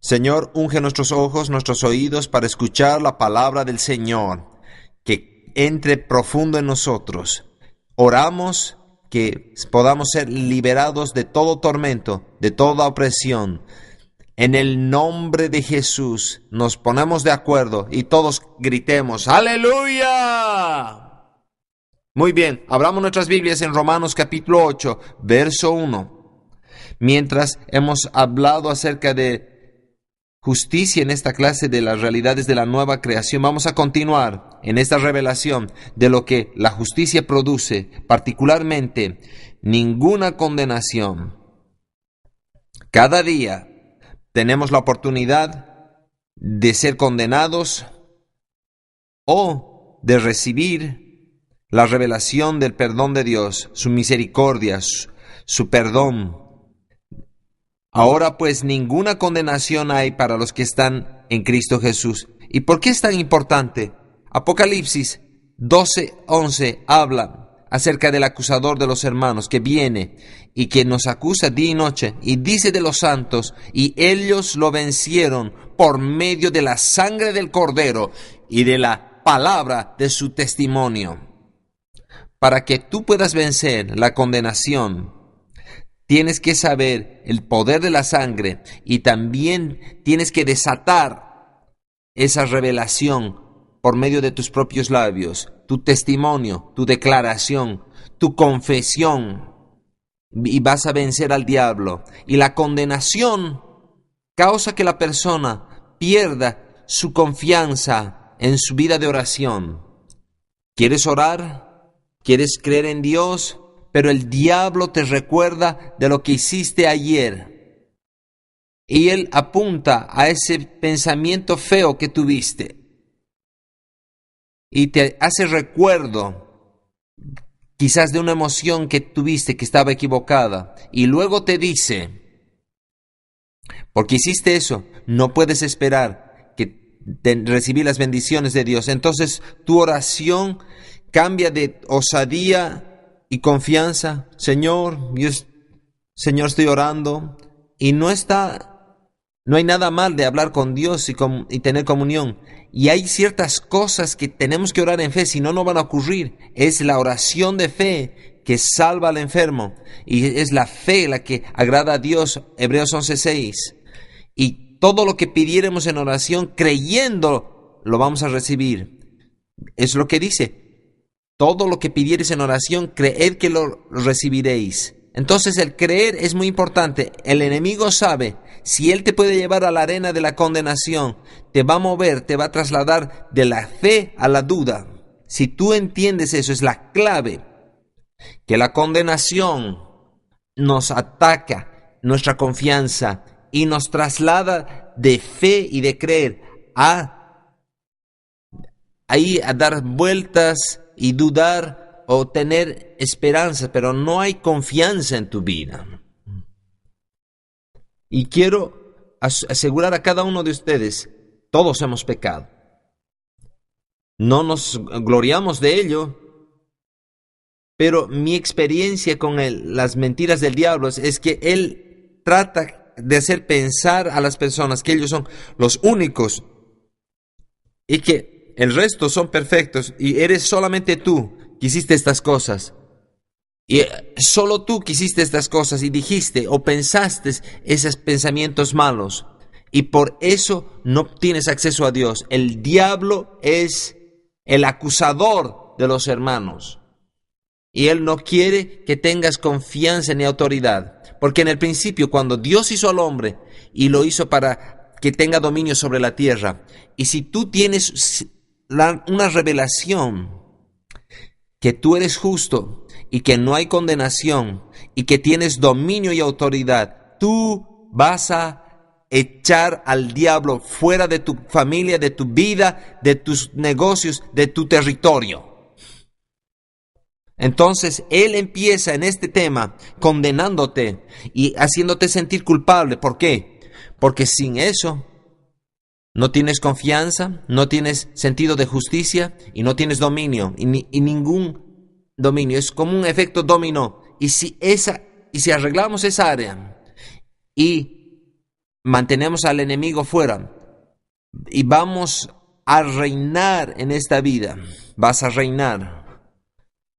Señor, unge nuestros ojos, nuestros oídos para escuchar la palabra del Señor, que entre profundo en nosotros. Oramos que podamos ser liberados de todo tormento, de toda opresión. En el nombre de Jesús nos ponemos de acuerdo y todos gritemos ¡Aleluya! Muy bien, abramos nuestras Biblias en Romanos capítulo 8, verso 1. Mientras hemos hablado acerca de justicia en esta clase de las realidades de la nueva creación, vamos a continuar en esta revelación de lo que la justicia produce, particularmente ninguna condenación. Cada día tenemos la oportunidad de ser condenados o de recibir la revelación del perdón de Dios, su misericordia, su perdón. Ahora pues ninguna condenación hay para los que están en Cristo Jesús. ¿Y por qué es tan importante? Apocalipsis 12:11 habla acerca del acusador de los hermanos que viene y que nos acusa día y noche, y dice de los santos, y ellos lo vencieron por medio de la sangre del Cordero y de la palabra de su testimonio. Para que tú puedas vencer la condenación, tienes que saber el poder de la sangre y también tienes que desatar esa revelación por medio de tus propios labios, tu testimonio, tu declaración, tu confesión, y vas a vencer al diablo. Y la condenación causa que la persona pierda su confianza en su vida de oración. ¿Quieres orar? ¿Quieres creer en Dios? Pero el diablo te recuerda de lo que hiciste ayer. Y él apunta a ese pensamiento feo que tuviste. Y te hace recuerdo, quizás de una emoción que tuviste que estaba equivocada. Y luego te dice, porque hiciste eso, no puedes esperar que recibir las bendiciones de Dios. Entonces tu oración cambia de osadía y confianza. Señor, Señor, estoy orando. Y no hay nada mal de hablar con Dios y tener comunión. Y hay ciertas cosas que tenemos que orar en fe, si no, no van a ocurrir. Es la oración de fe que salva al enfermo. Y es la fe la que agrada a Dios. Hebreos 11:6. Y todo lo que pidiéremos en oración, creyendo, lo vamos a recibir. Es lo que dice. Todo lo que pidiereis en oración, creed que lo recibiréis. Entonces el creer es muy importante. El enemigo sabe, si él te puede llevar a la arena de la condenación, te va a mover, te va a trasladar de la fe a la duda. Si tú entiendes eso, es la clave. Que la condenación nos ataca nuestra confianza y nos traslada de fe y de creer a dar vueltas y dudar o tener esperanza, pero no hay confianza en tu vida. Y quiero asegurar a cada uno de ustedes, todos hemos pecado. No nos gloriamos de ello, pero mi experiencia con las mentiras del diablo es que él trata de hacer pensar a las personas que ellos son los únicos y que el resto son perfectos y eres solamente tú que hiciste estas cosas. Y solo tú que hiciste estas cosas y dijiste o pensaste esos pensamientos malos. Y por eso no tienes acceso a Dios. El diablo es el acusador de los hermanos. Y él no quiere que tengas confianza ni autoridad. Porque en el principio, cuando Dios hizo al hombre y lo hizo para que tenga dominio sobre la tierra, y si tú tienes una revelación que tú eres justo y que no hay condenación y que tienes dominio y autoridad, tú vas a echar al diablo fuera de tu familia, de tu vida, de tus negocios, de tu territorio. Entonces él empieza en este tema condenándote y haciéndote sentir culpable. ¿Por qué? Porque sin eso no tienes confianza, no tienes sentido de justicia y no tienes dominio y ningún dominio. Es como un efecto dominó. Y si arreglamos esa área y mantenemos al enemigo fuera y vamos a reinar en esta vida. Vas a reinar.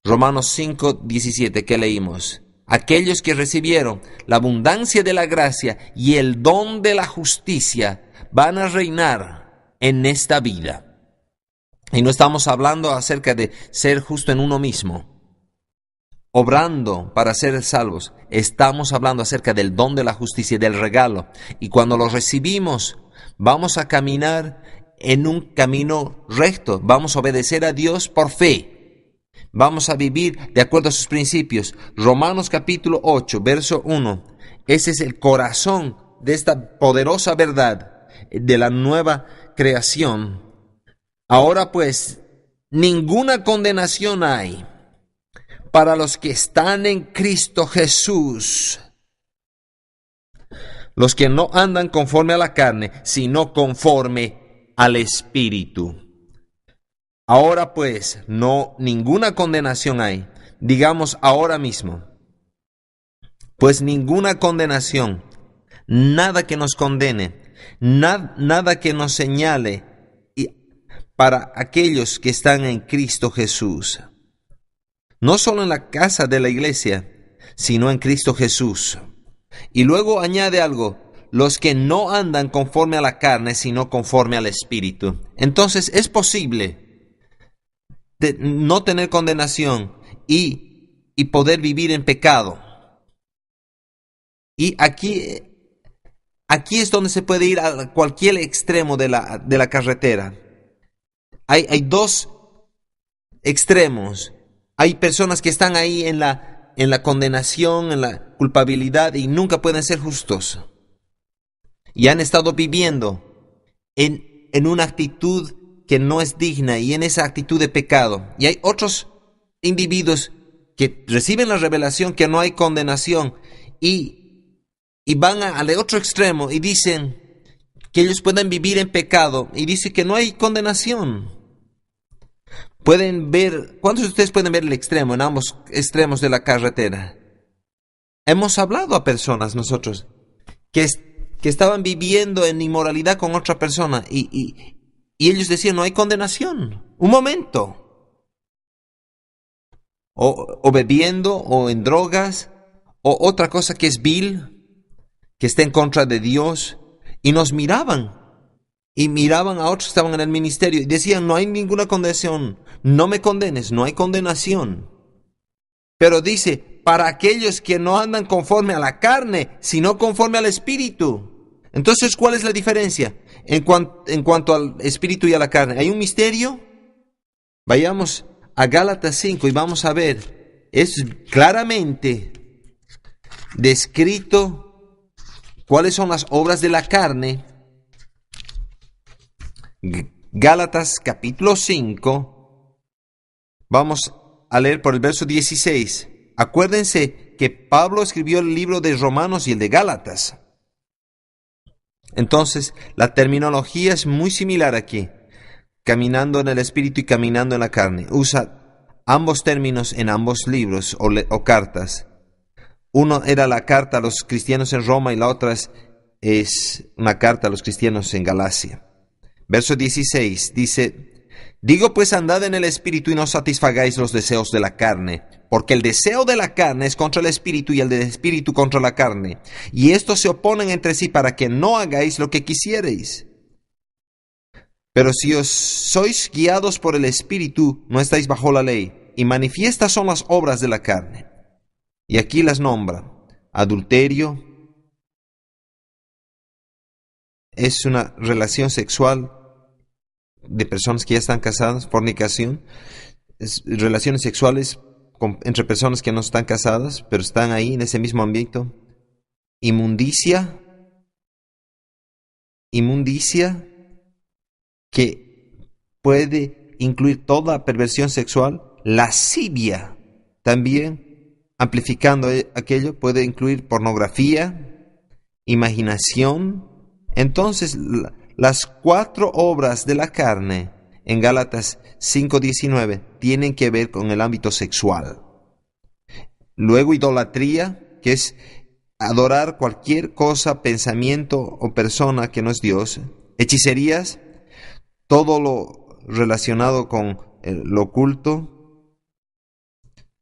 Romanos 5:17 que leímos. Aquellos que recibieron la abundancia de la gracia y el don de la justicia van a reinar en esta vida. Y no estamos hablando acerca de ser justo en uno mismo, obrando para ser salvos. Estamos hablando acerca del don de la justicia, del regalo. Y cuando lo recibimos, vamos a caminar en un camino recto. Vamos a obedecer a Dios por fe. Vamos a vivir de acuerdo a sus principios. Romanos capítulo 8, verso 1. Ese es el corazón de esta poderosa verdad de la nueva creación. Ahora pues, ninguna condenación hay para los que están en Cristo Jesús, los que no andan conforme a la carne, sino conforme al Espíritu. Ahora pues, ninguna condenación hay, digamos ahora mismo, pues ninguna condenación, nada que nos condene, nada que nos señale para aquellos que están en Cristo Jesús. No solo en la casa de la iglesia, sino en Cristo Jesús. Y luego añade algo, los que no andan conforme a la carne, sino conforme al Espíritu. Entonces es posible no tener condenación y poder vivir en pecado. Y aquí es donde se puede ir a cualquier extremo de la carretera. Hay dos extremos. Hay personas que están ahí en la condenación, en la culpabilidad y nunca pueden ser justos. Y han estado viviendo en una actitud que no es digna y en esa actitud de pecado. Y hay otros individuos que reciben la revelación que no hay condenación y van al otro extremo y dicen que ellos pueden vivir en pecado y dicen que no hay condenación. Pueden ver, ¿cuántos de ustedes pueden ver el extremo en ambos extremos de la carretera? Hemos hablado a personas nosotros que estaban viviendo en inmoralidad con otra persona y ellos decían no hay condenación. Un momento. O bebiendo o en drogas o otra cosa que es vil, que está en contra de Dios y nos miraban. Y miraban a otros que estaban en el ministerio y decían, no hay ninguna condenación, no me condenes, no hay condenación. Pero dice, para aquellos que no andan conforme a la carne, sino conforme al Espíritu. Entonces, ¿cuál es la diferencia en cuanto al Espíritu y a la carne? ¿Hay un misterio? Vayamos a Gálatas 5 y vamos a ver, es claramente descrito cuáles son las obras de la carne. Gálatas capítulo 5, vamos a leer por el verso 16. Acuérdense que Pablo escribió el libro de Romanos y el de Gálatas. Entonces, la terminología es muy similar aquí. Caminando en el espíritu y caminando en la carne. Usa ambos términos en ambos libros o cartas. Uno era la carta a los cristianos en Roma y la otra es una carta a los cristianos en Galacia. Verso 16 dice, digo pues andad en el espíritu y no satisfagáis los deseos de la carne, porque el deseo de la carne es contra el espíritu y el del espíritu contra la carne, y estos se oponen entre sí para que no hagáis lo que quisierais. Pero si os sois guiados por el espíritu, no estáis bajo la ley, y manifiestas son las obras de la carne. Y aquí las nombra, adulterio, es una relación sexual de personas que ya están casadas, fornicación, relaciones sexuales entre personas que no están casadas, pero están ahí en ese mismo ambiente. Inmundicia, que puede incluir toda perversión sexual. Lascivia, también amplificando aquello, puede incluir pornografía, imaginación. Entonces, las 4 obras de la carne en Gálatas 5:19 tienen que ver con el ámbito sexual. Luego idolatría, que es adorar cualquier cosa, pensamiento o persona que no es Dios, hechicerías, todo lo relacionado con lo oculto,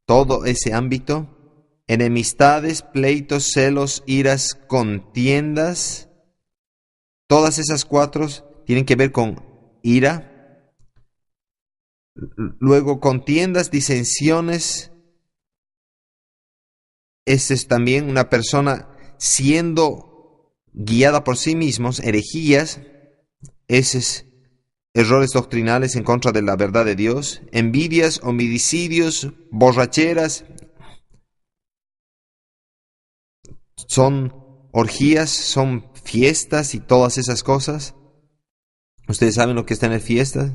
todo ese ámbito, enemistades, pleitos, celos, iras, contiendas, todas esas cuatro tienen que ver con ira. Luego contiendas, disensiones. Ese es también una persona siendo guiada por sí mismos, herejías, esos errores doctrinales en contra de la verdad de Dios, envidias, homicidios, borracheras, son orgías, son fiestas y todas esas cosas. Ustedes saben lo que está en las fiestas.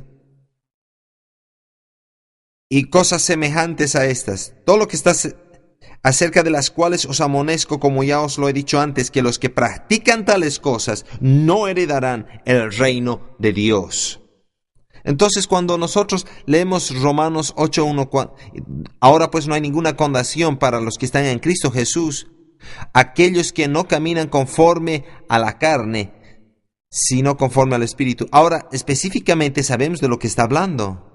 Y cosas semejantes a estas. Todo lo que está acerca de las cuales os amonezco, como ya os lo he dicho antes, que los que practican tales cosas no heredarán el reino de Dios. Entonces, cuando nosotros leemos Romanos 8:1, ahora pues no hay ninguna condenación para los que están en Cristo Jesús, aquellos que no caminan conforme a la carne, sino conforme al Espíritu. Ahora, específicamente sabemos de lo que está hablando.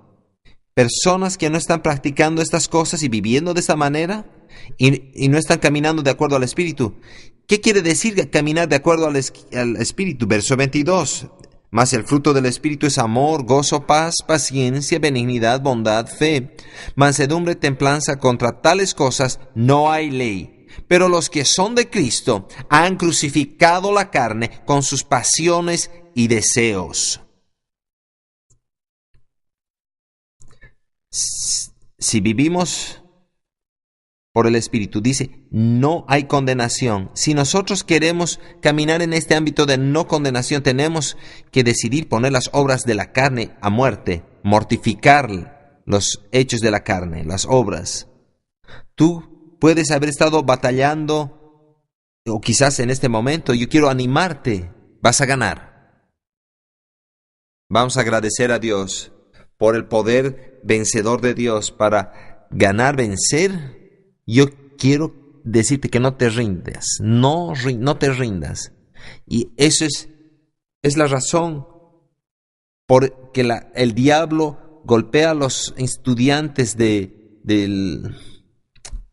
Personas que no están practicando estas cosas y viviendo de esta manera y no están caminando de acuerdo al Espíritu. ¿Qué quiere decir caminar de acuerdo al Espíritu? Verso 22. Mas el fruto del Espíritu es amor, gozo, paz, paciencia, benignidad, bondad, fe, mansedumbre, templanza. Contra tales cosas no hay ley. Pero los que son de Cristo han crucificado la carne con sus pasiones y deseos. Si vivimos por el Espíritu, dice, no hay condenación. Si nosotros queremos caminar en este ámbito de no condenación, tenemos que decidir poner las obras de la carne a muerte, mortificar los hechos de la carne, las obras. Tú puedes haber estado batallando, o quizás en este momento, yo quiero animarte, vas a ganar. Vamos a agradecer a Dios por el poder vencedor de Dios para ganar, vencer. Yo quiero decirte que no te rindas, no te rindas. Y eso es la razón por que el diablo golpea a los estudiantes del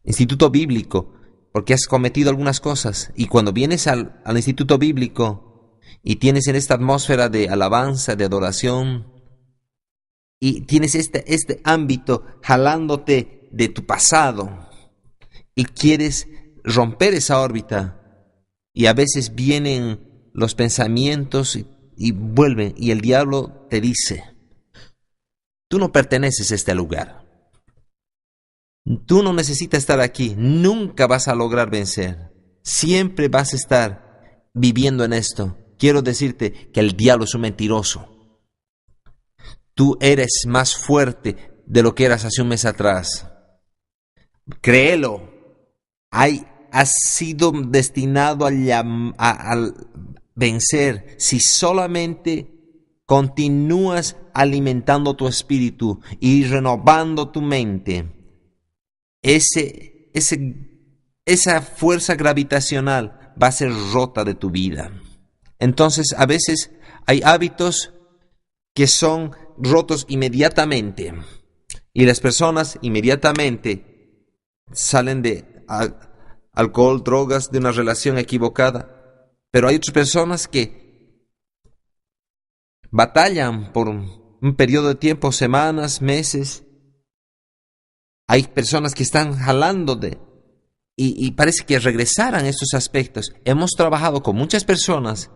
instituto bíblico, porque has cometido algunas cosas. Y cuando vienes al instituto bíblico y tienes en esta atmósfera de alabanza, de adoración, y tienes este ámbito jalándote de tu pasado y quieres romper esa órbita, y a veces vienen los pensamientos y vuelven, y el diablo te dice, tú no perteneces a este lugar, tú no necesitas estar aquí, nunca vas a lograr vencer, siempre vas a estar viviendo en esto. Quiero decirte que el diablo es un mentiroso. Tú eres más fuerte de lo que eras hace un mes atrás. Créelo. Has sido destinado a vencer si solamente continúas alimentando tu espíritu y renovando tu mente. Esa fuerza gravitacional va a ser rota de tu vida. Entonces, a veces hay hábitos que son rotos inmediatamente y las personas inmediatamente salen de alcohol, drogas, de una relación equivocada. Pero hay otras personas que batallan por un periodo de tiempo, semanas, meses. Hay personas que están jalando y parece que regresaran estos aspectos. Hemos trabajado con muchas personas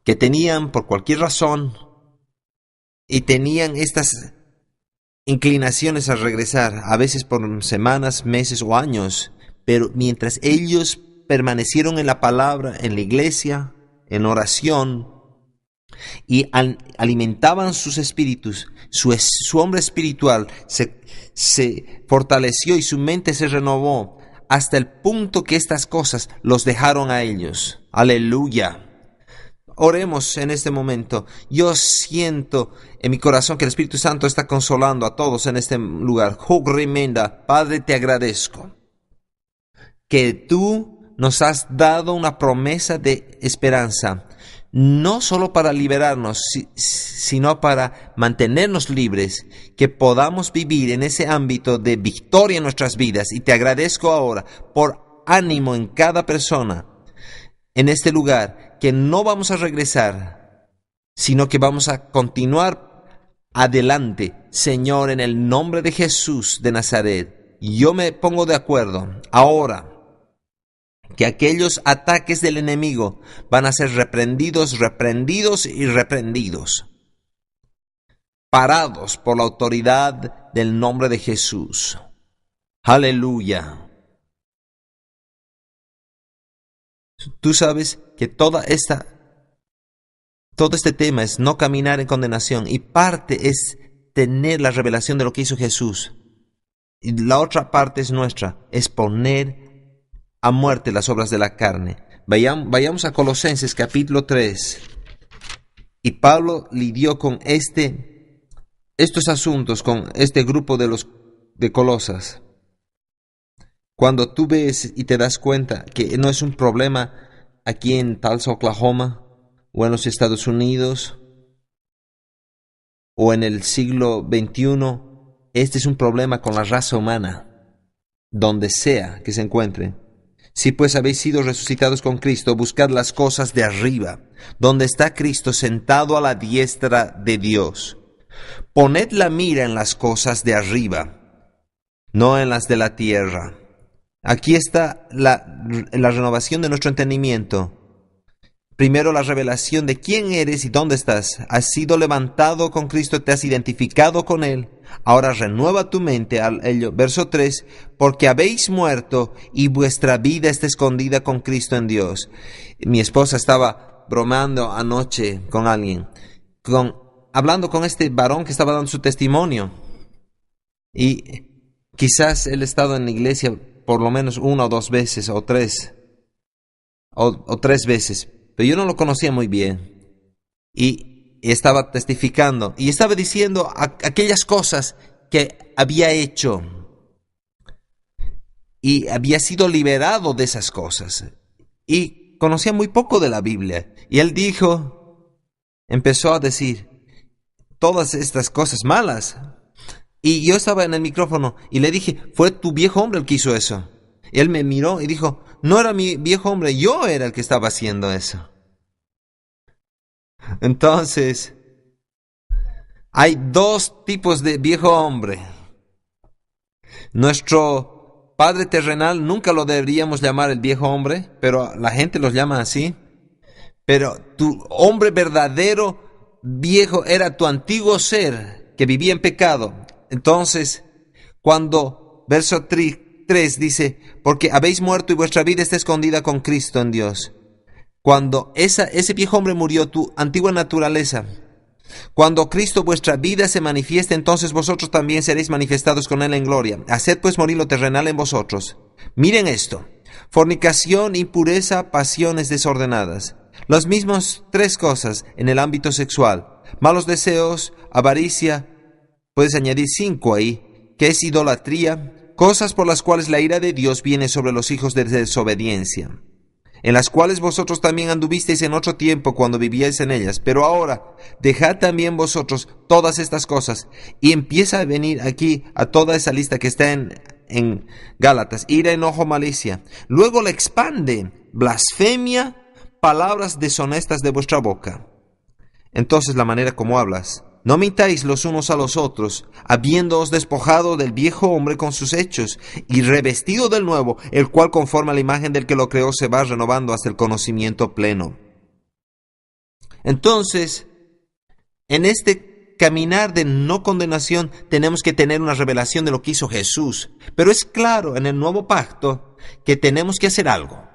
que tenían por cualquier razón y tenían estas inclinaciones a regresar, a veces por semanas, meses o años, pero mientras ellos permanecieron en la palabra, en la iglesia, en oración, y alimentaban sus espíritus, su hombre espiritual se fortaleció y su mente se renovó hasta el punto que estas cosas los dejaron a ellos. Aleluya. Oremos en este momento. Yo siento en mi corazón que el Espíritu Santo está consolando a todos en este lugar. Padre, te agradezco que tú nos has dado una promesa de esperanza, no solo para liberarnos, sino para mantenernos libres, que podamos vivir en ese ámbito de victoria en nuestras vidas. Y te agradezco ahora por ánimo en cada persona en este lugar, que no vamos a regresar, sino que vamos a continuar adelante. Señor, en el nombre de Jesús de Nazaret, yo me pongo de acuerdo ahora que aquellos ataques del enemigo van a ser reprendidos, parados por la autoridad del nombre de Jesús. Aleluya. Tú sabes que todo este tema es no caminar en condenación, y parte es tener la revelación de lo que hizo Jesús. Y la otra parte es nuestra, es poner a muerte las obras de la carne. Vayamos a Colosenses capítulo 3. Y Pablo lidió con estos asuntos con este grupo de Colosas. Cuando tú ves y te das cuenta que no es un problema aquí en Tulsa, Oklahoma, o en los Estados Unidos, o en el siglo XXI, este es un problema con la raza humana, donde sea que se encuentre. Si pues habéis sido resucitados con Cristo, buscad las cosas de arriba, donde está Cristo sentado a la diestra de Dios. Poned la mira en las cosas de arriba, no en las de la tierra. Aquí está la renovación de nuestro entendimiento. Primero, la revelación de quién eres y dónde estás. Has sido levantado con Cristo, te has identificado con Él. Ahora renueva tu mente. Verso 3, porque habéis muerto y vuestra vida está escondida con Cristo en Dios. Mi esposa estaba bromeando anoche con alguien, hablando con este varón que estaba dando su testimonio. Y quizás él ha estado en la iglesia por lo menos 1 o 2 veces, o 3 veces. Pero yo no lo conocía muy bien. Y estaba testificando. Y estaba diciendo aquellas cosas que había hecho. Y había sido liberado de esas cosas. Y conocía muy poco de la Biblia. Y él empezó a decir todas estas cosas malas. Y yo estaba en el micrófono y le dije, fue tu viejo hombre el que hizo eso. Y él me miró y dijo, no era mi viejo hombre, yo era el que estaba haciendo eso. Entonces, hay 2 tipos de viejo hombre. Nuestro padre terrenal nunca lo deberíamos llamar el viejo hombre, pero la gente los llama así. Pero tu hombre verdadero viejo era tu antiguo ser que vivía en pecado. Entonces, cuando verso 3 dice, porque habéis muerto y vuestra vida está escondida con Cristo en Dios. Cuando ese viejo hombre murió, tu antigua naturaleza, cuando Cristo vuestra vida se manifieste, entonces vosotros también seréis manifestados con Él en gloria. Haced pues morir lo terrenal en vosotros. Miren esto: fornicación, impureza, pasiones desordenadas. Las mismas 3 cosas en el ámbito sexual. Malos deseos, avaricia, puedes añadir 5 ahí, que es idolatría, cosas por las cuales la ira de Dios viene sobre los hijos de desobediencia, en las cuales vosotros también anduvisteis en otro tiempo cuando vivíais en ellas. Pero ahora, dejad también vosotros todas estas cosas. Y empieza a venir aquí a toda esa lista que está en Gálatas: ira, enojo, malicia. Luego le expande: blasfemia, palabras deshonestas de vuestra boca. Entonces, la manera como hablas. No mintáis los unos a los otros, habiéndoos despojado del viejo hombre con sus hechos, y revestido del nuevo, el cual conforme a la imagen del que lo creó se va renovando hasta el conocimiento pleno. Entonces, en este caminar de no condenación, tenemos que tener una revelación de lo que hizo Jesús. Pero es claro en el nuevo pacto que tenemos que hacer algo.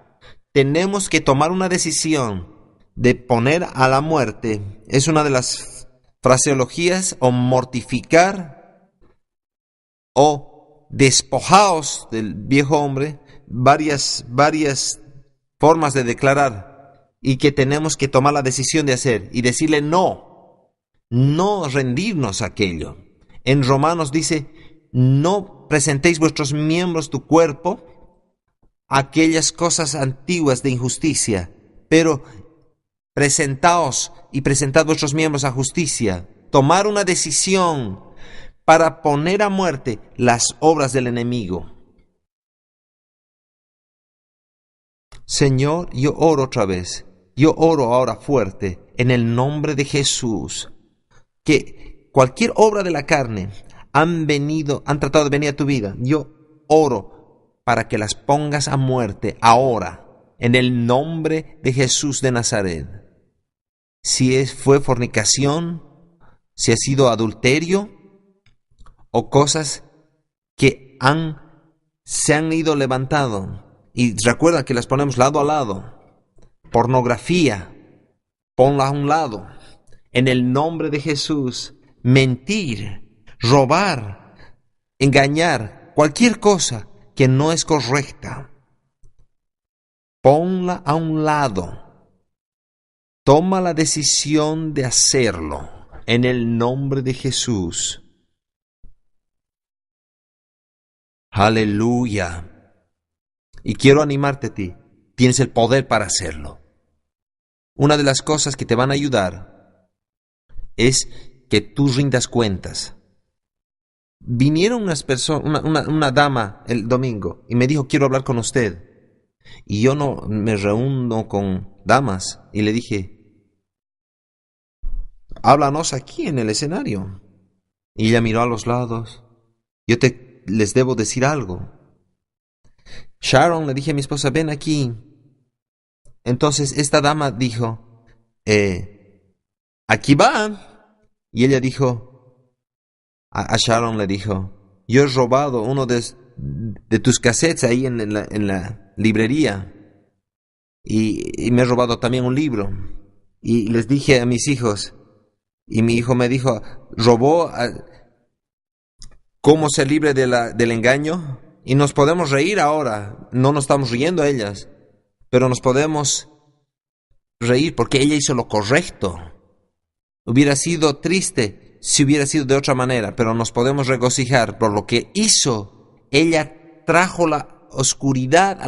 Tenemos que tomar una decisión de poner a la muerte. Es una de las fraseologías, o mortificar, o despojaos del viejo hombre, varias formas de declarar, y que tenemos que tomar la decisión de hacer y decirle no rendirnos a aquello. En Romanos dice, no presentéis vuestros miembros, tu cuerpo, aquellas cosas antiguas de injusticia, pero presentaos y presentad vuestros miembros a justicia. Tomar una decisión para poner a muerte las obras del enemigo. Señor, yo oro otra vez. Yo oro ahora fuerte en el nombre de Jesús. Que cualquier obra de la carne han tratado de venir a tu vida. Yo oro para que las pongas a muerte ahora, en el nombre de Jesús de Nazaret. Si fue fornicación, si ha sido adulterio o cosas que se han ido levantando. Y recuerda que las ponemos lado a lado. Pornografía, ponla a un lado. En el nombre de Jesús, mentir, robar, engañar, cualquier cosa que no es correcta, ponla a un lado. Toma la decisión de hacerlo en el nombre de Jesús. Aleluya. Y quiero animarte a ti. Tienes el poder para hacerlo. Una de las cosas que te van a ayudar es que tú rindas cuentas. Vinieron unas personas, una dama el domingo y me dijo, quiero hablar con usted. Y yo no me reúno con damas. Y le dije, háblanos aquí en el escenario. Y ella miró a los lados. Les debo decir algo. Sharon, le dije a mi esposa, ven aquí. Entonces esta dama dijo, aquí va. Y ella dijo, a Sharon le dijo, yo he robado uno de tus cassettes ahí en la librería. Y me he robado también un libro. Y les dije a mis hijos, y mi hijo me dijo, ¿robó cómo ser libre del engaño? Y nos podemos reír ahora, no nos estamos riendo a ellas, pero nos podemos reír porque ella hizo lo correcto. Hubiera sido triste si hubiera sido de otra manera, pero nos podemos regocijar por lo que hizo. Ella trajo la oscuridad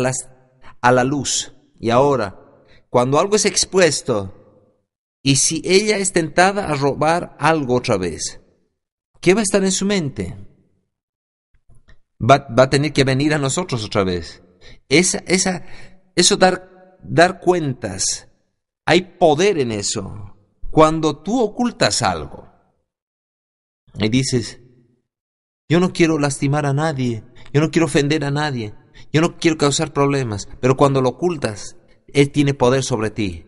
a la luz. Y ahora, cuando algo es expuesto, y si ella es tentada a robar algo otra vez, ¿qué va a estar en su mente? Va a tener que venir a nosotros otra vez. Eso dar cuentas. Hay poder en eso. Cuando tú ocultas algo y dices, yo no quiero lastimar a nadie, yo no quiero ofender a nadie, yo no quiero causar problemas, pero cuando lo ocultas, Él tiene poder sobre ti.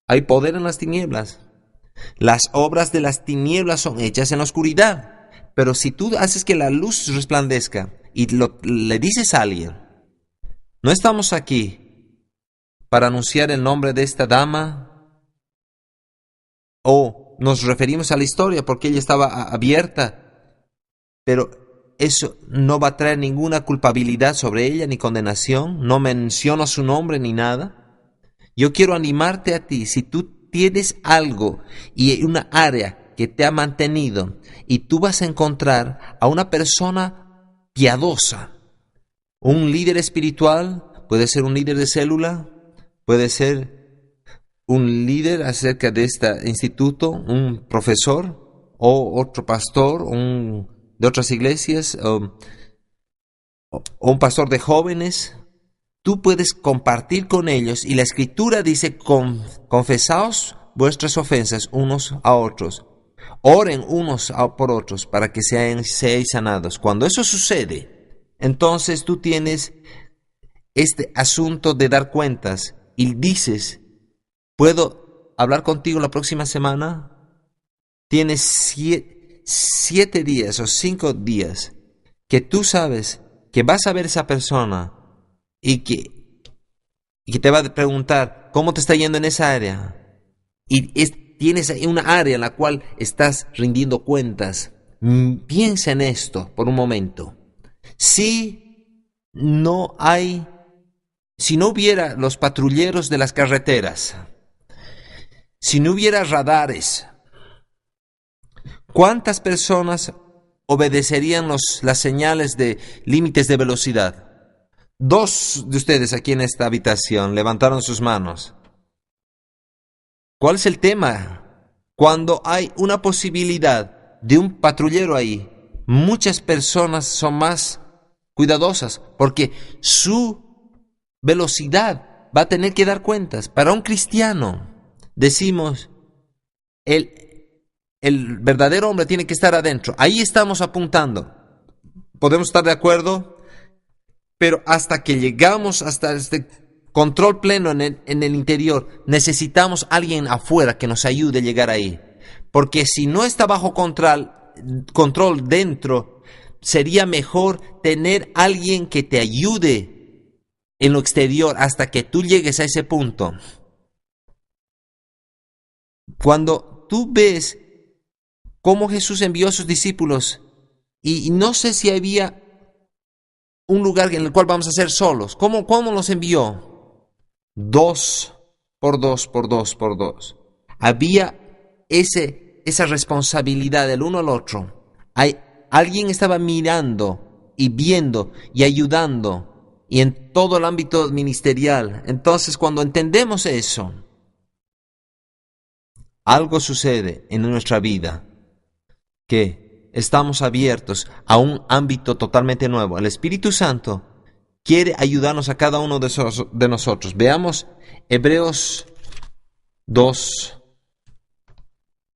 Hay poder en las tinieblas. Las obras de las tinieblas son hechas en la oscuridad. Pero si tú haces que la luz resplandezca y le dices a alguien, no estamos aquí para anunciar el nombre de esta dama, o nos referimos a la historia porque ella estaba abierta, pero eso no va a traer ninguna culpabilidad sobre ella ni condenación, no menciono su nombre ni nada. Yo quiero animarte a ti, si tú tienes algo y una área que te ha mantenido y tú vas a encontrar a una persona piadosa, un líder espiritual, puede ser un líder de célula, puede ser un líder acerca de este instituto, un profesor o otro pastor de otras iglesias o un pastor de jóvenes. Tú puedes compartir con ellos y la Escritura dice, confesaos vuestras ofensas unos a otros. Oren unos por otros para que seáis sanados. Cuando eso sucede, entonces tú tienes este asunto de dar cuentas y dices, ¿puedo hablar contigo la próxima semana? Tienes 7 días o 5 días que tú sabes que vas a ver a esa persona y que te va a preguntar cómo te está yendo en esa área. Y tienes ahí una área en la cual estás rindiendo cuentas. Piensa en esto por un momento. Si no hubiera los patrulleros de las carreteras, si no hubiera radares, ¿cuántas personas obedecerían las señales de límites de velocidad? Dos de ustedes aquí en esta habitación levantaron sus manos. ¿Cuál es el tema? Cuando hay una posibilidad de un patrullero ahí, muchas personas son más cuidadosas porque su velocidad va a tener que dar cuentas. Para un cristiano, decimos, el verdadero hombre tiene que estar adentro. Ahí estamos apuntando. Podemos estar de acuerdo, pero hasta que llegamos hasta este control pleno en el interior, necesitamos alguien afuera que nos ayude a llegar ahí. Porque si no está bajo control dentro, sería mejor tener alguien que te ayude en lo exterior hasta que tú llegues a ese punto. Cuando tú ves cómo Jesús envió a sus discípulos, y no sé si había un lugar en el cual vamos a ser solos. ¿Cómo los envió? 2 por 2 por 2 por 2. Había esa responsabilidad del uno al otro. Alguien estaba mirando y viendo y ayudando, y en todo el ámbito ministerial. Entonces, cuando entendemos eso, algo sucede en nuestra vida que estamos abiertos a un ámbito totalmente nuevo. El Espíritu Santo quiere ayudarnos a cada uno de nosotros. Veamos Hebreos 2,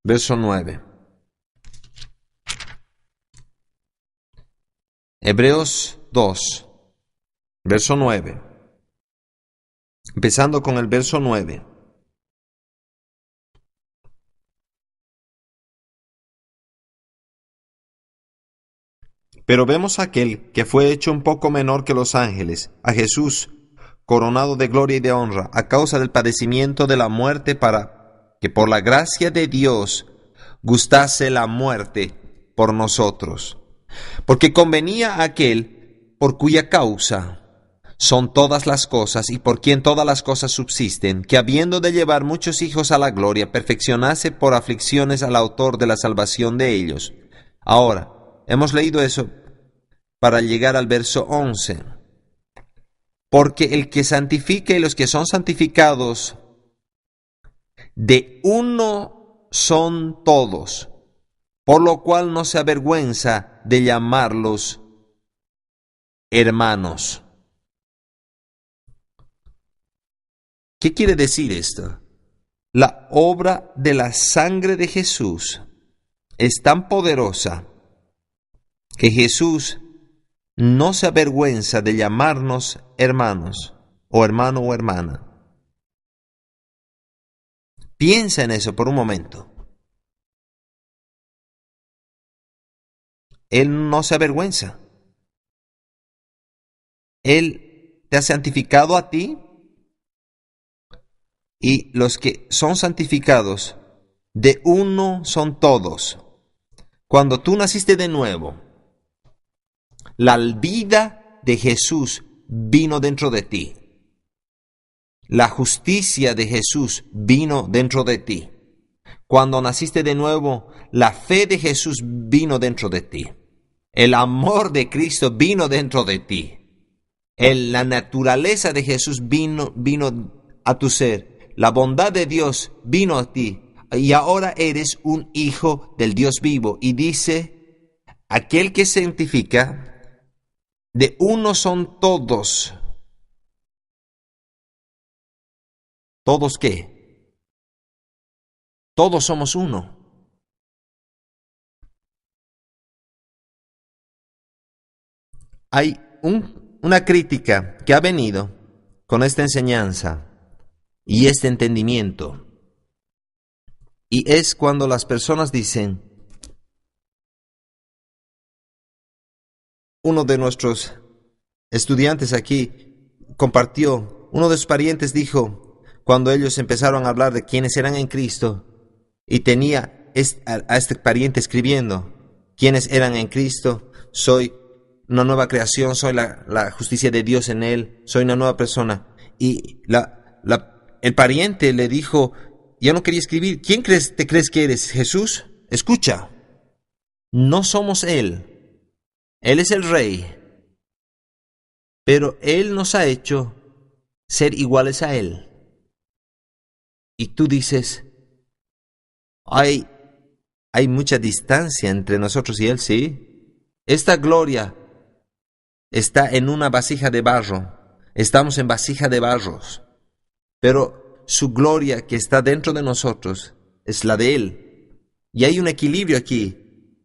verso 9. Hebreos 2, verso 9. Empezando con el verso 9. Pero vemos a aquel que fue hecho un poco menor que los ángeles, a Jesús, coronado de gloria y de honra, a causa del padecimiento de la muerte, para que por la gracia de Dios gustase la muerte por nosotros. Porque convenía a aquel por cuya causa son todas las cosas y por quien todas las cosas subsisten, que habiendo de llevar muchos hijos a la gloria, perfeccionase por aflicciones al autor de la salvación de ellos. Ahora, hemos leído eso para llegar al verso 11. Porque el que santifica y los que son santificados, de uno son todos, por lo cual no se avergüenza de llamarlos hermanos. ¿Qué quiere decir esto? La obra de la sangre de Jesús es tan poderosa que Jesús no se avergüenza de llamarnos hermanos, o hermano o hermana. Piensa en eso por un momento. Él no se avergüenza. Él te ha santificado a ti, y los que son santificados, de uno son todos. Cuando tú naciste de nuevo, la vida de Jesús vino dentro de ti. La justicia de Jesús vino dentro de ti. Cuando naciste de nuevo, la fe de Jesús vino dentro de ti. El amor de Cristo vino dentro de ti. La naturaleza de Jesús vino a tu ser. La bondad de Dios vino a ti. Y ahora eres un hijo del Dios vivo. Y dice, aquel que se santifica, de uno son todos. ¿Todos qué? Todos somos uno. Hay una crítica que ha venido con esta enseñanza y este entendimiento. Y es cuando las personas dicen, uno de nuestros estudiantes aquí compartió, uno de sus parientes dijo, cuando ellos empezaron a hablar de quiénes eran en Cristo, y tenía a este pariente escribiendo, quiénes eran en Cristo, soy una nueva creación, soy la justicia de Dios en él, soy una nueva persona. Y el pariente le dijo, ya no quería escribir, ¿quién te crees que eres? ¿Jesús? Escucha, no somos Él. Él es el Rey. pero Él nos ha hecho ser iguales a Él. Y tú dices, hay mucha distancia entre nosotros y Él, ¿sí? Esta gloria está en una vasija de barro. Estamos en vasija de barros. Pero su gloria que está dentro de nosotros es la de Él. Y hay un equilibrio aquí.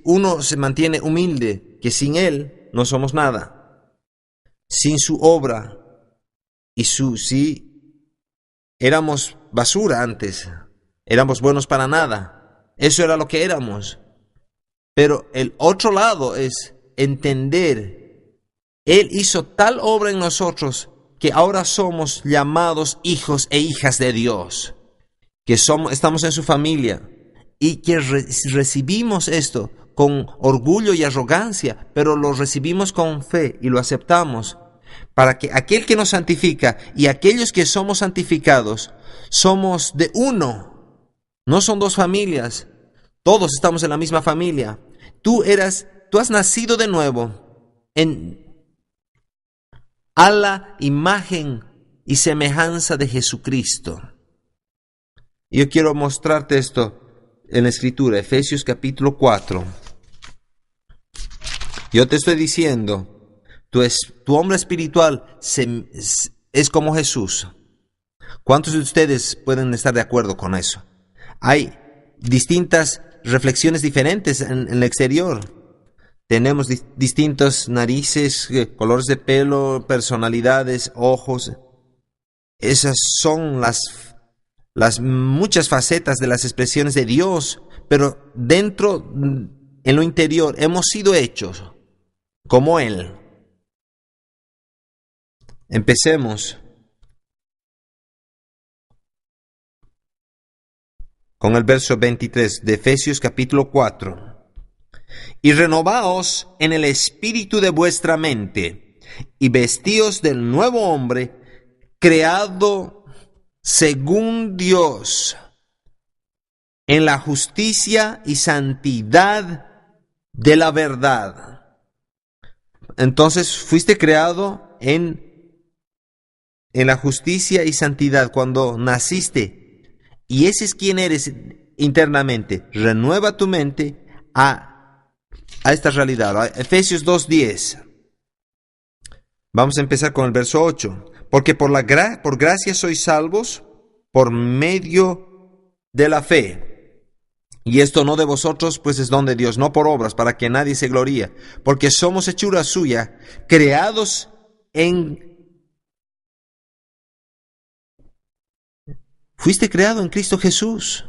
Uno se mantiene humilde, que sin Él no somos nada. Sin su obra y sí, éramos basura antes. Éramos buenos para nada. Eso era lo que éramos. Pero el otro lado es entender. Él hizo tal obra en nosotros que ahora somos llamados hijos e hijas de Dios, que estamos en su familia y que recibimos esto con orgullo y arrogancia, pero lo recibimos con fe y lo aceptamos, para que aquel que nos santifica y aquellos que somos santificados somos de uno, no son dos familias, todos estamos en la misma familia. Tú has nacido de nuevo a la imagen y semejanza de Jesucristo. Yo quiero mostrarte esto en la Escritura, Efesios capítulo 4. Yo te estoy diciendo, tu hombre espiritual es como Jesús. ¿Cuántos de ustedes pueden estar de acuerdo con eso? Hay distintas reflexiones diferentes en el exterior. Tenemos distintas narices, colores de pelo, personalidades, ojos. Esas son las muchas facetas de las expresiones de Dios, pero dentro, en lo interior, hemos sido hechos como Él. Empecemos con el verso 23 de Efesios capítulo 4. Y renovaos en el espíritu de vuestra mente, y vestíos del nuevo hombre, creado según Dios, en la justicia y santidad de la verdad. Entonces fuiste creado en la justicia y santidad cuando naciste, y ese es quien eres internamente. Renueva tu mente a esta realidad. A Efesios 2:10. Vamos a empezar con el verso 8. Porque por gracia sois salvos por medio de la fe. Y esto no de vosotros, pues es don de Dios, no por obras, para que nadie se gloríe. Porque somos hechura suya, creados Fuiste creado en Cristo Jesús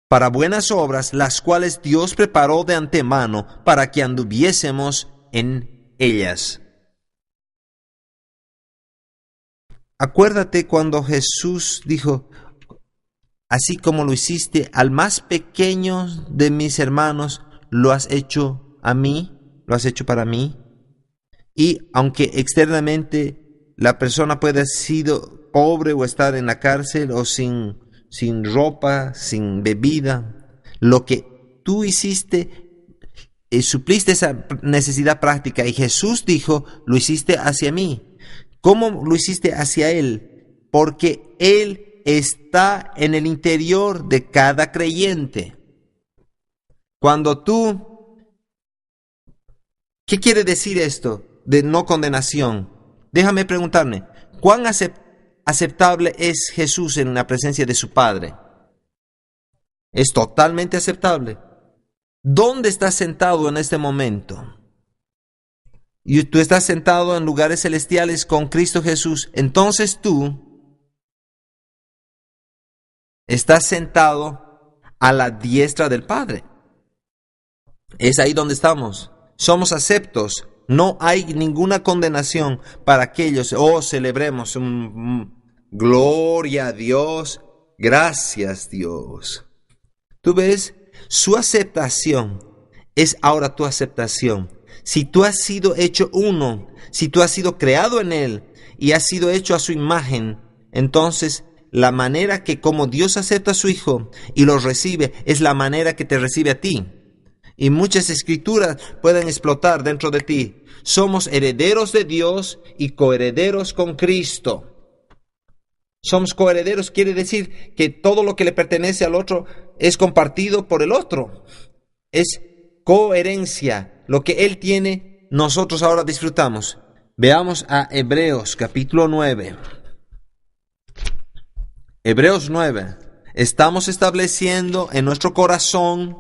para buenas obras, las cuales Dios preparó de antemano para que anduviésemos en ellas. Acuérdate cuando Jesús dijo, así como lo hiciste al más pequeño de mis hermanos, lo has hecho a mí, lo has hecho para mí. Y aunque externamente la persona pueda haber sido pobre o estar en la cárcel o sin ropa, sin bebida, lo que tú hiciste, supliste esa necesidad práctica, y Jesús dijo, lo hiciste hacia mí. ¿Cómo lo hiciste hacia Él? Porque Él está en el interior de cada creyente. Cuando ¿qué quiere decir esto de no condenación? Déjame preguntarme, ¿cuán aceptable es Jesús en la presencia de su Padre? Es totalmente aceptable. ¿Dónde estás sentado en este momento? Y tú estás sentado en lugares celestiales con Cristo Jesús. Entonces tú estás sentado a la diestra del Padre. Es ahí donde estamos. Somos aceptos. No hay ninguna condenación para aquellos. Celebremos. Gloria a Dios. Gracias, Dios. Tú ves, su aceptación es ahora tu aceptación. Si tú has sido hecho uno, si tú has sido creado en Él y has sido hecho a su imagen, entonces la manera que como Dios acepta a su Hijo y lo recibe es la manera que te recibe a ti. y muchas escrituras pueden explotar dentro de ti. Somos herederos de Dios y coherederos con Cristo. Somos coherederos, quiere decir que todo lo que le pertenece al otro es compartido por el otro. Es coherencia. Lo que Él tiene, nosotros ahora disfrutamos. Veamos a Hebreos capítulo 9. Hebreos 9. Estamos estableciendo en nuestro corazón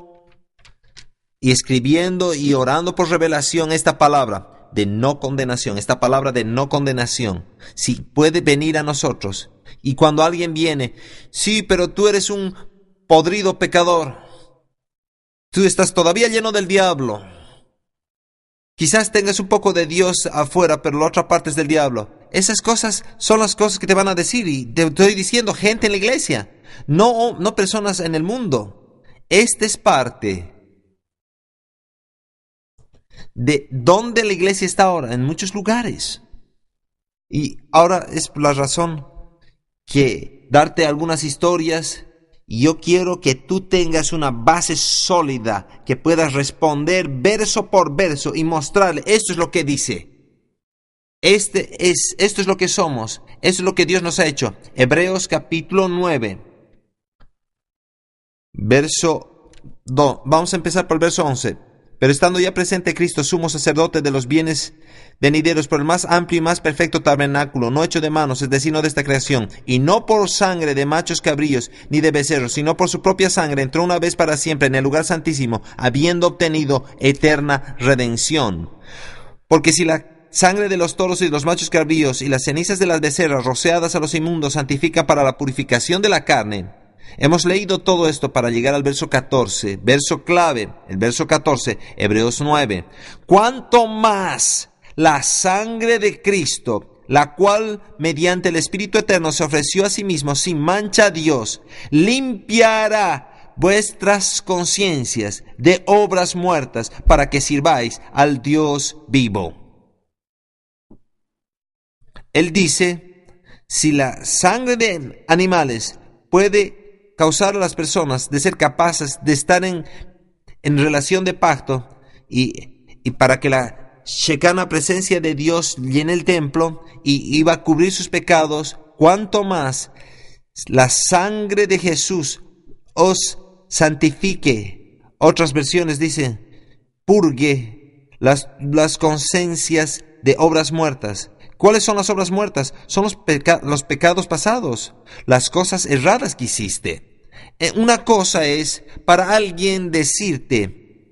y escribiendo y orando por revelación esta palabra de no condenación, esta palabra de no condenación. Si puede venir a nosotros. Y cuando alguien viene, sí, pero tú eres un podrido pecador. Tú estás todavía lleno del diablo. Quizás tengas un poco de Dios afuera, pero la otra parte es del diablo. Esas cosas son las cosas que te van a decir. Y te estoy diciendo, gente en la iglesia, no personas en el mundo. Esta es parte de dónde la iglesia está ahora, en muchos lugares. Y ahora es la razón que darte algunas historias, y yo quiero que tú tengas una base sólida, que puedas responder verso por verso y mostrarle, esto es lo que dice, esto es lo que somos, esto es lo que Dios nos ha hecho. Hebreos capítulo 9, verso 2, vamos a empezar por el verso 11. Pero estando ya presente Cristo, sumo sacerdote de los bienes venideros, por el más amplio y más perfecto tabernáculo, no hecho de manos, es decir, no de esta creación, y no por sangre de machos cabríos, ni de becerros, sino por su propia sangre, entró una vez para siempre en el lugar santísimo, habiendo obtenido eterna redención. Porque si la sangre de los toros y de los machos cabríos y las cenizas de las becerras rociadas a los inmundos santifican para la purificación de la carne, hemos leído todo esto para llegar al verso 14, verso clave, el verso 14, Hebreos 9. ¿Cuánto más la sangre de Cristo, la cual mediante el Espíritu Eterno se ofreció a sí mismo sin mancha a Dios, limpiará vuestras conciencias de obras muertas para que sirváis al Dios vivo? Él dice, si la sangre de animales puede causar a las personas de ser capaces de estar en relación de pacto y para que la Shekinah presencia de Dios llene el templo y iba a cubrir sus pecados, cuanto más la sangre de Jesús os santifique. Otras versiones dicen, purgue las conciencias de obras muertas. ¿Cuáles son las obras muertas? Son los pecados pasados, las cosas erradas que hiciste. Una cosa es para alguien decirte,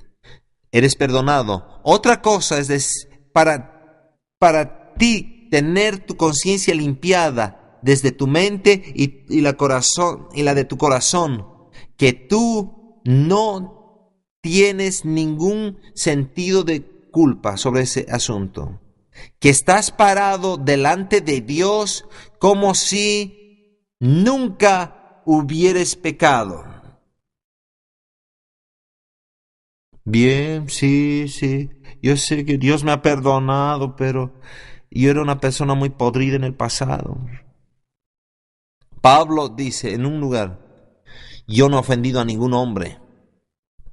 eres perdonado. Otra cosa es para ti tener tu conciencia limpiada desde tu mente y la de tu corazón, que tú no tienes ningún sentido de culpa sobre ese asunto, que estás parado delante de Dios como si nunca hubieres pecado. Bien, sí, yo sé que Dios me ha perdonado, pero yo era una persona muy podrida en el pasado. Pablo dice en un lugar, yo no he ofendido a ningún hombre.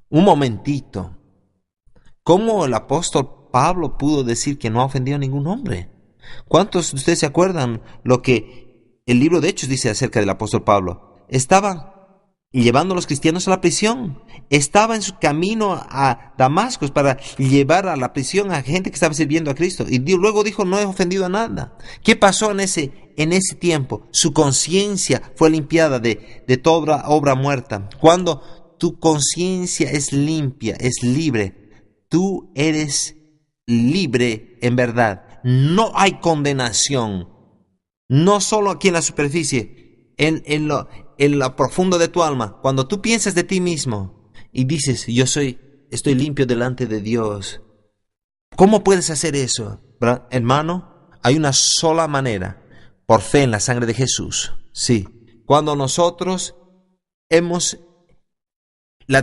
Un momentito. ¿Cómo el apóstol Pablo pudo decir que no ha ofendido a ningún hombre? ¿Cuántos de ustedes se acuerdan lo que el libro de Hechos dice acerca del apóstol Pablo? Estaba llevando a los cristianos a la prisión. Estaba en su camino a Damasco para llevar a la prisión a gente que estaba sirviendo a Cristo. Y luego dijo, no he ofendido a nada. ¿Qué pasó en ese tiempo? Su conciencia fue limpiada de toda obra muerta. Cuando tu conciencia es limpia, es libre, tú eres libre en verdad. No hay condenación. No solo aquí en la superficie, en lo profundo de tu alma. Cuando tú piensas de ti mismo y dices, estoy limpio delante de Dios. ¿Cómo puedes hacer eso? Hermano, hay una sola manera, por fe en la sangre de Jesús. Sí, cuando nosotros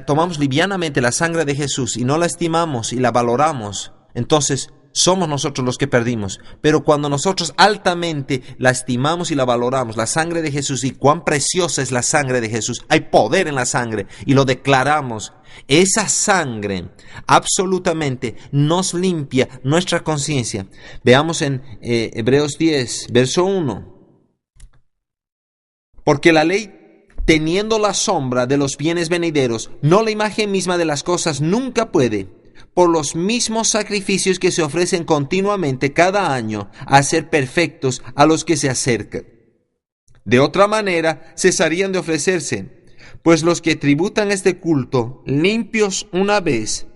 tomamos livianamente la sangre de Jesús y no la estimamos y la valoramos, entonces somos nosotros los que perdimos. Pero cuando nosotros altamente la estimamos y la valoramos, la sangre de Jesús, y cuán preciosa es la sangre de Jesús, hay poder en la sangre, y lo declaramos, esa sangre absolutamente nos limpia nuestra conciencia. Veamos en Hebreos 10, verso 1. Porque la ley, teniendo la sombra de los bienes venideros, no la imagen misma de las cosas, nunca puede, por los mismos sacrificios que se ofrecen continuamente cada año, hacer perfectos a los que se acercan. De otra manera, cesarían de ofrecerse, pues los que tributan este culto, limpios una vez,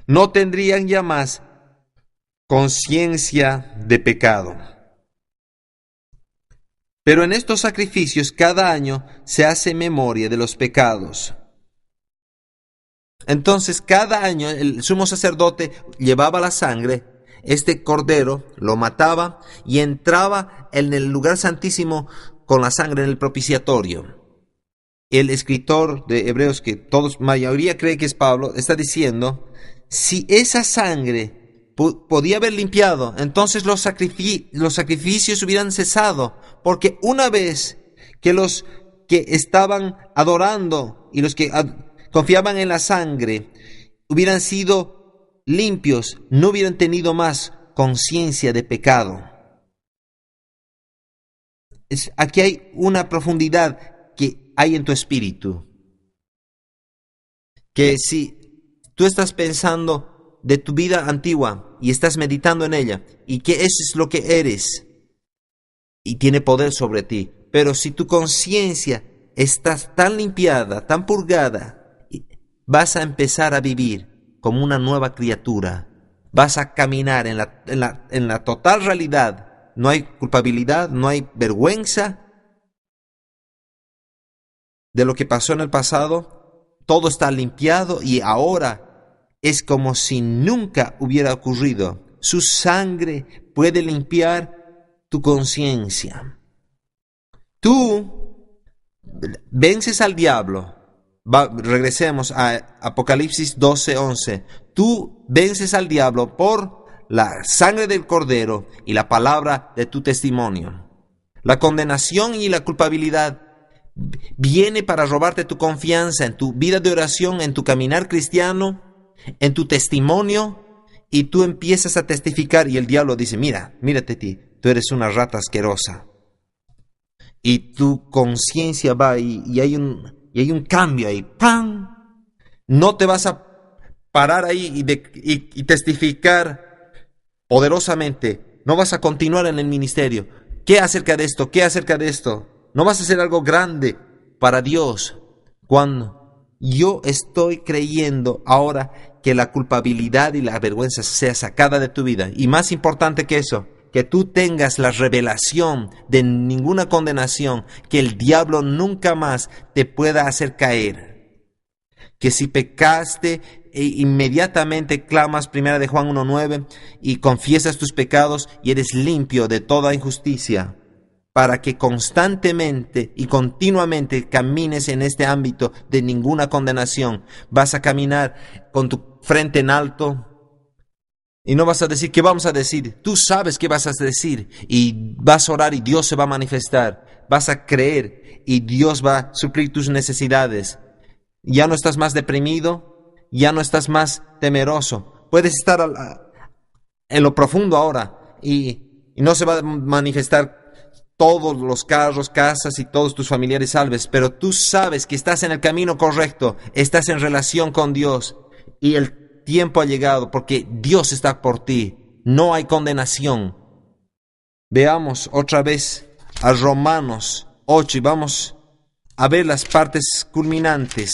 no tendrían ya más conciencia de pecado. Pero en estos sacrificios cada año se hace memoria de los pecados. Entonces cada año el sumo sacerdote llevaba la sangre, este cordero lo mataba y entraba en el lugar santísimo con la sangre en el propiciatorio. El escritor de Hebreos, que todos, mayoría cree que es Pablo, está diciendo, si esa sangre podía haber limpiado, entonces los sacrificios hubieran cesado, porque una vez que los que estaban adorando y los que confiaban en la sangre hubieran sido limpios, no hubieran tenido más conciencia de pecado. Aquí hay una profundidad que hay en tu espíritu, que si tú estás pensando de tu vida antigua y estás meditando en ella y que eso es lo que eres y tiene poder sobre ti, pero si tu conciencia está tan limpiada, tan purgada, vas a empezar a vivir como una nueva criatura, vas a caminar en la total realidad, no hay culpabilidad, no hay vergüenza de lo que pasó en el pasado, todo está limpiado y ahora es como si nunca hubiera ocurrido. Su sangre puede limpiar tu conciencia. Tú vences al diablo. Regresemos a Apocalipsis 12:11. Tú vences al diablo por la sangre del Cordero y la palabra de tu testimonio. La condenación y la culpabilidad viene para robarte tu confianza en tu vida de oración, en tu caminar cristiano, en tu testimonio, y tú empiezas a testificar y el diablo dice, mírate a ti, tú eres una rata asquerosa. Y tu conciencia va y hay un cambio ahí, ¡pam! No te vas a parar ahí y testificar poderosamente, no vas a continuar en el ministerio. ¿Qué acerca de esto? ¿Qué acerca de esto? No vas a hacer algo grande para Dios cuando yo estoy creyendo ahora que la culpabilidad y la vergüenza sea sacada de tu vida. Y más importante que eso, que tú tengas la revelación de ninguna condenación, que el diablo nunca más te pueda hacer caer. Que si pecaste, inmediatamente clamas 1 de Juan 1:9 y confiesas tus pecados y eres limpio de toda injusticia, para que constantemente y continuamente camines en este ámbito de ninguna condenación. Vas a caminar con tu frente en alto y no vas a decir, ¿qué vamos a decir? Tú sabes qué vas a decir y vas a orar y Dios se va a manifestar. Vas a creer y Dios va a suplir tus necesidades. Ya no estás más deprimido, ya no estás más temeroso. Puedes estar en lo profundo ahora y no se va a manifestar todos los carros, casas y todos tus familiares salves, pero tú sabes que estás en el camino correcto, estás en relación con Dios y el tiempo ha llegado porque Dios está por ti, no hay condenación. Veamos otra vez a Romanos 8 y vamos a ver las partes culminantes.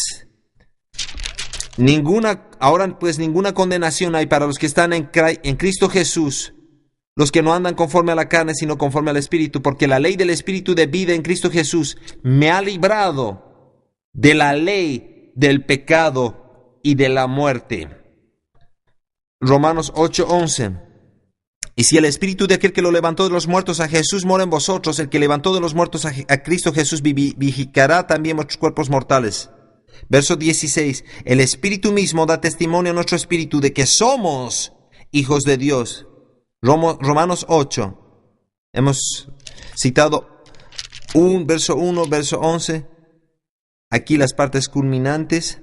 Ahora pues ninguna condenación hay para los que están en Cristo Jesús, los que no andan conforme a la carne, sino conforme al Espíritu, porque la ley del Espíritu de vida en Cristo Jesús me ha librado de la ley del pecado y de la muerte. Romanos 8:11. Y si el Espíritu de aquel que lo levantó de los muertos a Jesús mora en vosotros, el que levantó de los muertos a Cristo Jesús vivificará también vuestros cuerpos mortales. Verso 16. El Espíritu mismo da testimonio a nuestro espíritu de que somos hijos de Dios. Romanos 8. Hemos citado verso 1, verso 11. Aquí las partes culminantes.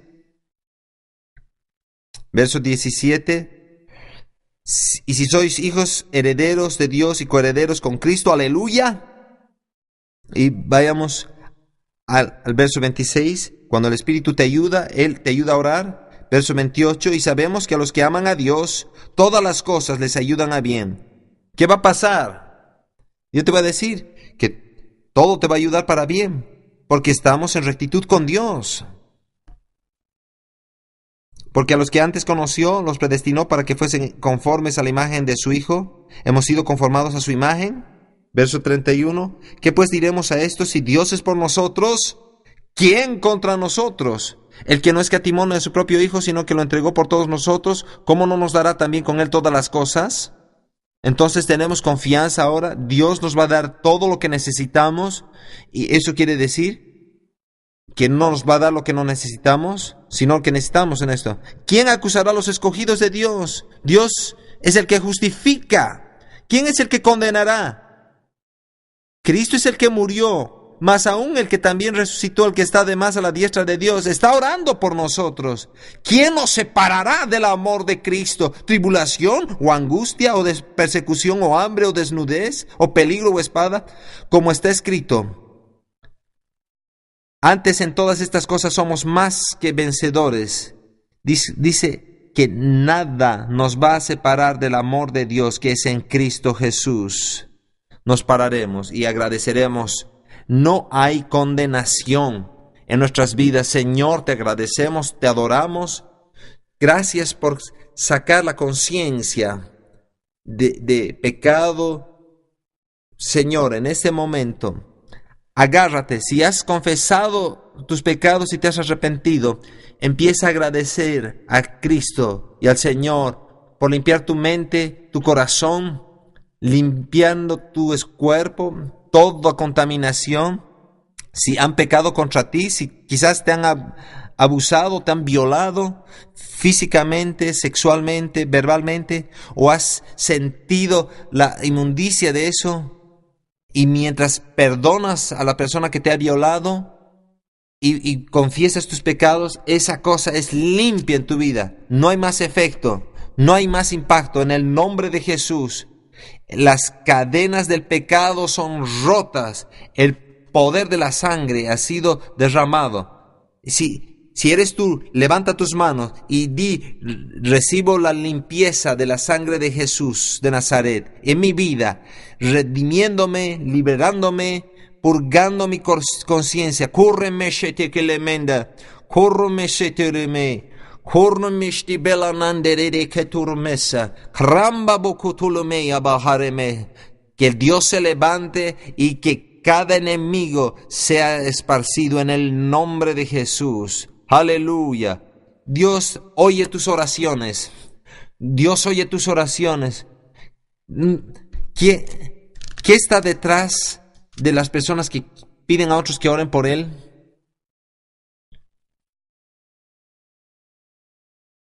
Verso 17. Y si sois hijos, herederos de Dios y coherederos con Cristo, aleluya. Y vayamos al verso 26. Cuando el Espíritu te ayuda, Él te ayuda a orar. Verso 28. Y sabemos que a los que aman a Dios, todas las cosas les ayudan a bien. ¿Qué va a pasar? Yo te voy a decir que todo te va a ayudar para bien, porque estamos en rectitud con Dios. Porque a los que antes conoció, los predestinó para que fuesen conformes a la imagen de su Hijo. Hemos sido conformados a su imagen. Verso 31. ¿Qué pues diremos a esto? Si Dios es por nosotros, ¿quién contra nosotros? El que no escatimó de su propio Hijo, sino que lo entregó por todos nosotros, ¿cómo no nos dará también con Él todas las cosas? Entonces tenemos confianza ahora. Dios nos va a dar todo lo que necesitamos. Y eso quiere decir que no nos va a dar lo que no necesitamos, sino lo que necesitamos en esto. ¿Quién acusará a los escogidos de Dios? Dios es el que justifica. ¿Quién es el que condenará? Cristo es el que murió, más aún el que también resucitó, el que está además a la diestra de Dios, está orando por nosotros. ¿Quién nos separará del amor de Cristo? ¿Tribulación o angustia o persecución o hambre o desnudez o peligro o espada? Como está escrito: antes en todas estas cosas somos más que vencedores. Dice que nada nos va a separar del amor de Dios que es en Cristo Jesús. Nos pararemos y agradeceremos. No hay condenación en nuestras vidas. Señor, te agradecemos, te adoramos. Gracias por sacar la conciencia de pecado. Señor, en este momento, agárrate. Si has confesado tus pecados y te has arrepentido, empieza a agradecer a Cristo y al Señor por limpiar tu mente, tu corazón, limpiando tu cuerpo, toda contaminación. Si han pecado contra ti, si quizás te han abusado, te han violado físicamente, sexualmente, verbalmente, o has sentido la inmundicia de eso, y mientras perdonas a la persona que te ha violado y confiesas tus pecados, esa cosa es limpia en tu vida. No hay más efecto, no hay más impacto. En el nombre de Jesús, las cadenas del pecado son rotas. El poder de la sangre ha sido derramado. Si eres tú, levanta tus manos y di: recibo la limpieza de la sangre de Jesús de Nazaret en mi vida, redimiéndome, liberándome, purgando mi conciencia. Córreme shete que le menda, córreme shete reme, córreme shte belanandere que turmesa, cramba bocutulume abajareme. Que el Dios se levante y que cada enemigo sea esparcido en el nombre de Jesús. Aleluya. Dios oye tus oraciones. Dios oye tus oraciones. ¿Qué está detrás de las personas que piden a otros que oren por Él?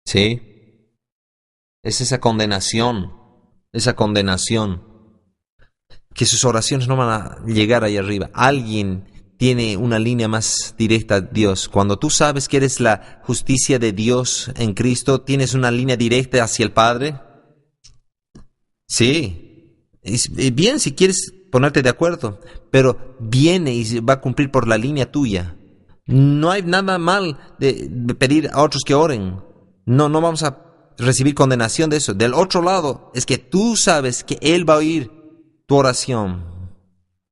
Sí. Es esa condenación. Esa condenación. Que sus oraciones no van a llegar ahí arriba. Alguien tiene una línea más directa a Dios. Cuando tú sabes que eres la justicia de Dios en Cristo, ¿tienes una línea directa hacia el Padre? Sí. Es bien si quieres ponerte de acuerdo, pero viene y va a cumplir por la línea tuya. No hay nada mal de pedir a otros que oren. No vamos a recibir condenación de eso. Del otro lado, es que tú sabes que Él va a oír tu oración.